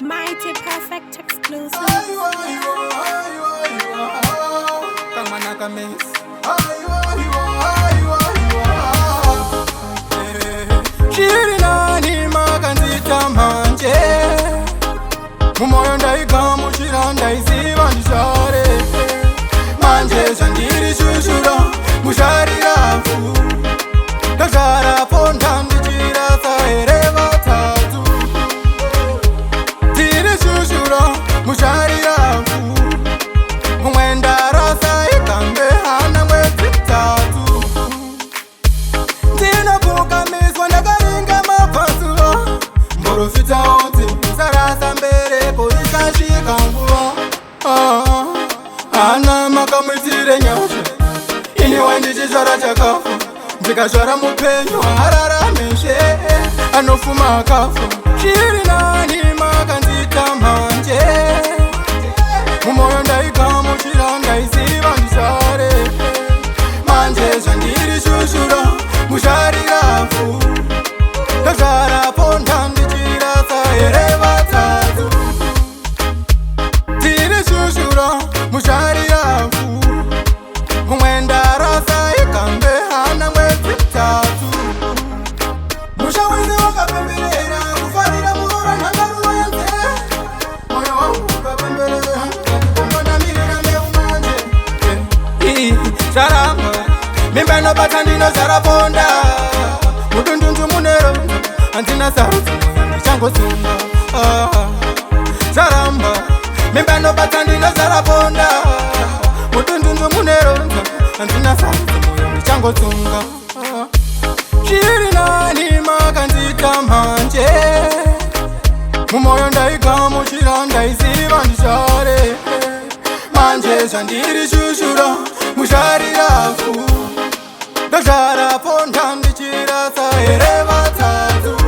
Mighty Perfect exclusive. Kamanaka Mix. Shiri nani makanzita manje mumoyo ndaigamuchira ndaiziva ndishare manje zvandiri shushura musharirafu ndazvarapo ndandichirasa here vatatu tiri shushura musharirafu mumwe ndarasa ikambe hana mwedzi tatu ndinopukamiswa ndakaringa mabvasuva mborofita onzi sarasa mbereko ikasvika nguva hana makamwitire nyasha ini wandichizvara chakafa ndikazvara mupenyu hararameshe anofuma akafa shiri nani makanzita manje mumoyo ndaigamuchira ndaiziva ndishare manje zvandiri shushura musharirafu ndazvarapo ndandichirasa here vatatu tiri shushura musharirafu mumwe ndarasa ikambe hana mwedzi tatu mushawizi wakapemberera kufarira murora nhangaruwenze moyo wangu ukapemberera kombonamirira meumanje zvaramba mimba inobata ndinozvaraponda mudundundu munero handina sarudzi moyo ndichangotsunga zvaramba mimba inobata ndinozvaraponda mudundundu munero handina sarudzi moyo ndichangotsunga shiri nani makanzita manje mumoyo ndaigamuchira ndaiziva ndishare manje zvandiri shushura musharirafu ndazvarapo ndandichirasa here vatatu